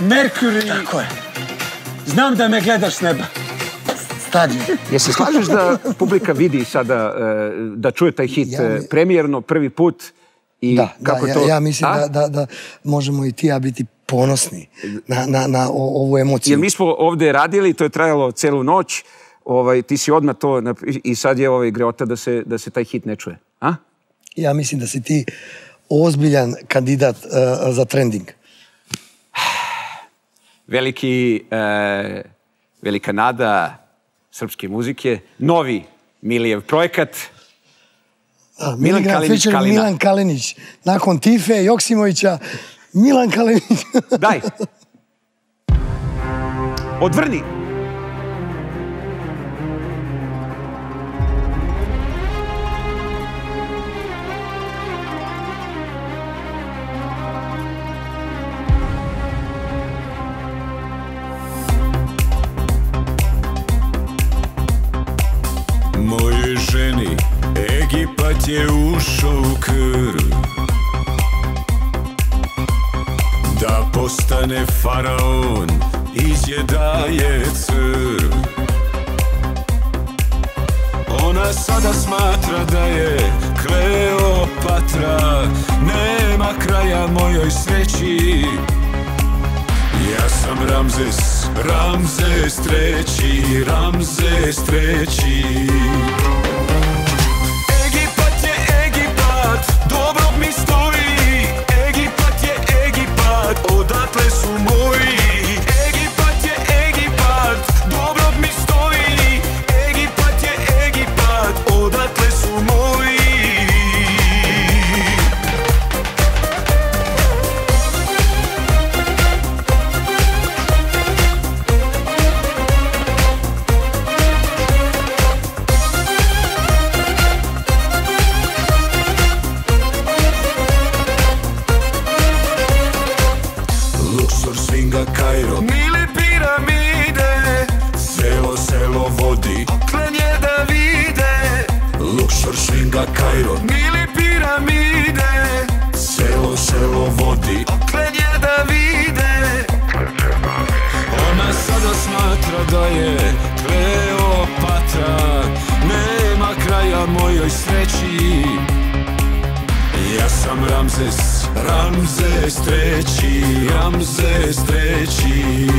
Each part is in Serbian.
Mercury. Tako je. Znam da me gledaš s neba. Stadion. Jel se slažeš da publika vidi sada, da čuje taj hit premijerno, prvi put? Da, ja mislim da možemo i ti ja biti ponosni na ovu emociju. Jer mi smo ovde radili, to je trajalo celu noć, ti si odmah to, i sad je greota da se taj hit ne čuje. Ja mislim da si ti ozbiljan kandidat za trending. Velika nada srpske muzike, novi Milijev projekat. Milan Kalinić. Nakon Tife, Joksimovića, Milan Kalinić. Daj. Odvrni. Mojoj ženi Egipat je ušao u krv, da postane faraon izjedaje crv. Ona sada smatra da je Kleopatra, nema kraja mojoj sreći. Ja sam Ramzes III, Ramzes III. Egipat je Egipat, dobro mi stoji. Egipat je Egipat, odatle su moji. Egipat je Egipat, dobro mi stoji. Egipat je Egipat, odatle su moji. Kairo, Nili piramide, selo vodi, oklenje da vide. Luxor švinga Kairo, Nili piramide, selo vodi, oklenje da vide. Ona sada smatra da je Kleopatra, nema kraja mojoj sreći. Ja sam Ramzes III, Ramzes III.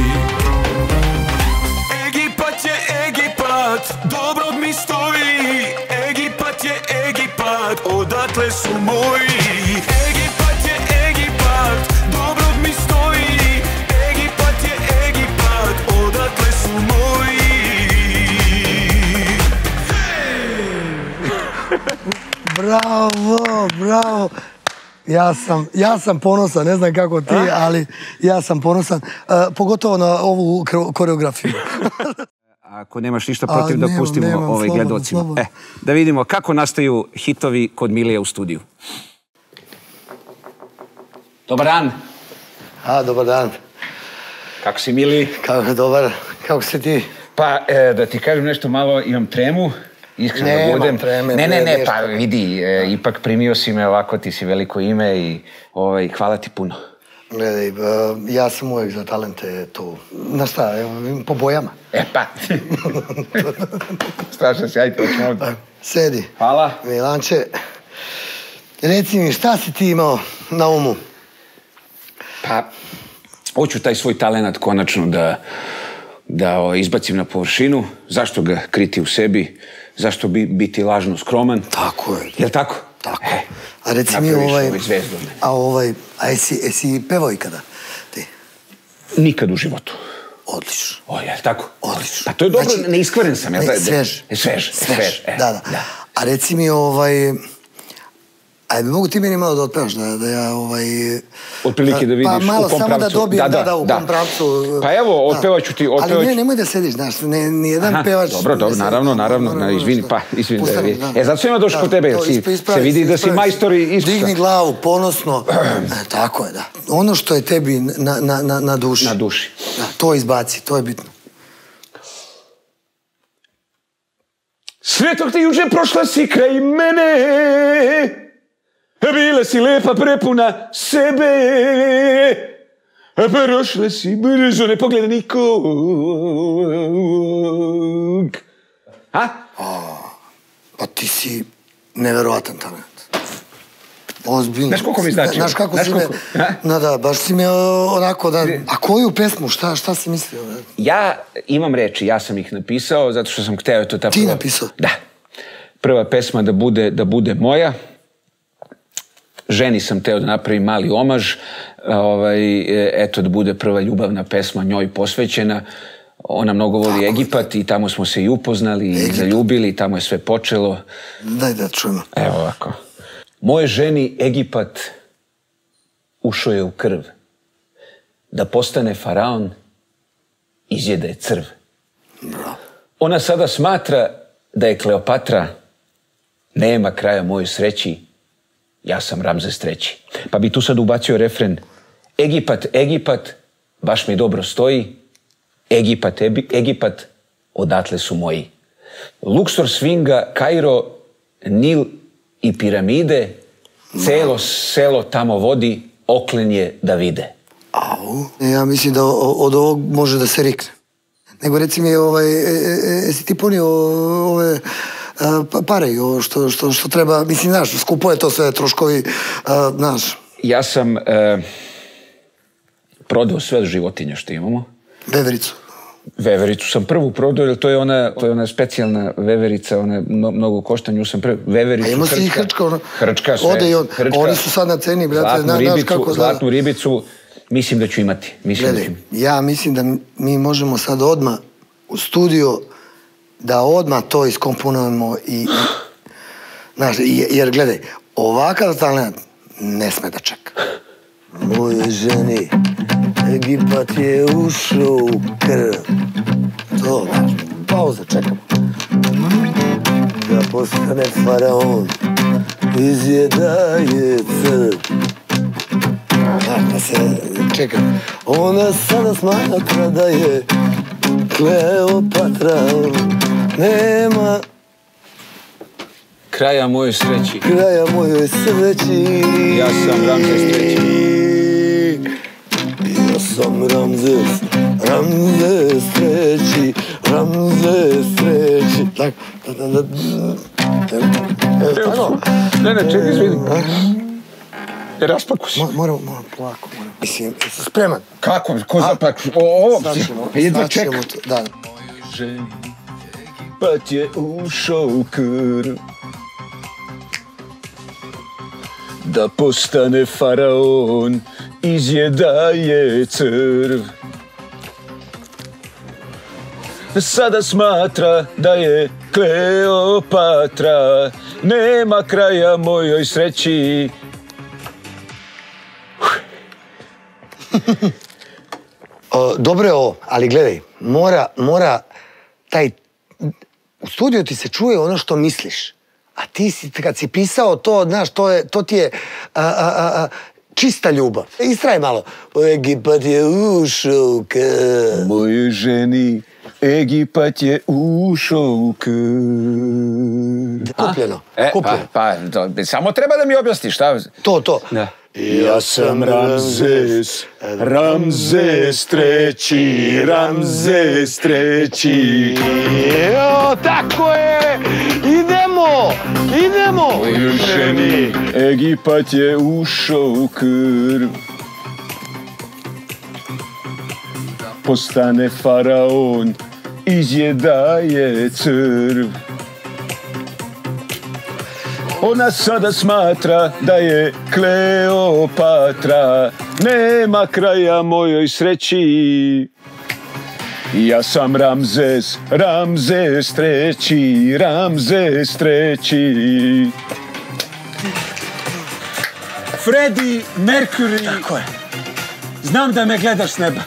Egipat je Egipat, dobro mi stoji. Egipat je Egipat, odatle su moji. Egipat je Egipat, dobro mi stoji. Egipat je Egipat, odatle su moji. Bravo, bravo. Ja sam ponosan, ne znam kako ti, ali ja sam ponosan, pogotovo na ovu koreografiju. Ako nemaš ništa protiv da pustimo gledocima. Da vidimo kako nastaju hitovi kod Milija u studiju. Dobar dan. Dobar dan. Kako si, Mili? Dobar, kako si ti? Pa, da ti kažem nešto malo, imam tremu. Iskreno da budem. Ne, pa vidi, ipak primio si me ovako, ti si veliko ime i hvala ti puno. Gledaj, ja sam uvijek za talente tu. Znaš šta, po bojama. Pa. Strašno si, ajde, hoćemo ovdje. Sedi. Hvala. Milanče, reci mi, šta si ti imao na umu? Pa, hoću taj svoj talent konačno da izbacim na površinu. Zašto ga kriti u sebi? Zašto biti lažno skroman? Tako je. Jel' tako? Tako. A reci mi a jesi pevao ikada? Ti? Nikad u životu. Odlično. O, jel' tako? Odlično. Pa to je dobro, neiskvaren sam, jel' tako? Svež. Da. A reci mi ajde, mogu ti meni malo da otpevaš, da ja otprilike da vidiš u kom pravcu. Pa malo samo da dobijem, u kom pravcu. Pa evo, otpevaću ti. Ali nemoj da sediš, znaš, nijedan pevač... Dobro, naravno, izvini. Zato sam ima došao kod tebe, se vidi da si majstor i iskusa. Digni glavu, ponosno. Tako je, da. Ono što je tebi na duši. Na duši. To izbaci, to je bitno. Sve dok ti juče prošla si kraj mene, bila si lepa prepuna sebe, prošle si brzo, ne pogleda nikog. A? Pa ti si neverovatan talent. Ozbiljno. Znaš koliko mi znači? Znaš kako si me... Da, baš si me onako da... A koju pesmu? Šta si mislio? Ja imam reči, ja sam ih napisao, zato što sam hteo to ta Ti napisao? Da. Prva pesma da bude moja. Ženi sam teo da napravim mali omaž. Eto, da bude prva ljubavna pesma njoj posvećena. Ona mnogo voli Egipat i tamo smo se i upoznali i zaljubili i tamo je sve počelo. Daj da čujemo. Evo ovako. Moje ženi Egipat ušao je u krv. Da postane faraon, izjede crv. Bravo. Ona sada smatra da je Kleopatra. Nema kraja mojoj sreći, ja sam Ramzes III. Pa bi tu sad ubacio refren. Egipat, Egipat, baš mi dobro stoji. Egipat, Egipat, odatle su moji. Luksor, Sfinga, Kairo, Nil i piramide, celo selo tamo vodi, oklenje da vide. Au. Ja mislim da od ovog može da se rikne. Nego reci mi, jesi ti punio ove pare, što treba, mislim, znaš, skupo je to sve, troškovi, znaš. Ja sam prodao sve životinje što imamo. Vevericu. Vevericu sam prvu prodao, jer to je ona specijalna veverica, ona mnogo košta, nju sam prvu. Vevericu, a ima si i hrčka, ono. Hrčka, sve. Ode i on. Hrčka, oni su sad na ceni, brate, znaš kako zna. Zlatnu ribicu, mislim da ću imati. Gledaj, ja mislim da mi možemo sad odmah u studio da odmah to iskomponujemo i znaš, jer gledaj, ovakav talent ne sme da čeka. Moje ženi, Egipat je ušao u krv. To, znaš, pauza, čekamo. Da postane faraon, izjedaje crv. Znaš, da se čeka. Ona sada smatra da je Kleopatra. Nema kraja mojoj sreći. Kraja mojoj sreći. Ja sam Ramzes III. Ja sam Ramzes III. Ramzes III. Tako? Ne, čekaj, vidim. Raspaku si. Moram polako. Mislim, jesi spreman? Kako? Ko zapaku? Ovo? Sad ćemo to, da. Ženi, Egipat je ušao u krv. Da postane faraon, izjedaje crv. Sada smatra da je Kleopatra. Nema kraja mojoj sreći. Dobro je ovo, ali gledaj, mora taj... U studiju ti se čuje ono što misliš. A ti si, kad si pisao to, znaš, to ti je čista ljubav. Istraj malo. Egipat je ušao u krv. Moje ženi, Egipat je ušao u krv. Kupljeno. Pa, samo treba da mi objasniš, šta? To. Da. Ja sam Ramzes III, Ramzes III. Jo, tako je! Idemo! Moje ženi, Egipat je ušao u krv. Postane faraon, izjedaje crv. Ona sada smatra da je Kleopatra. Nema kraja mojoj sreći. Ja sam Ramzes III, Ramzes III. Freddie Mercury. Tako je. Znam da me gledaš s neba.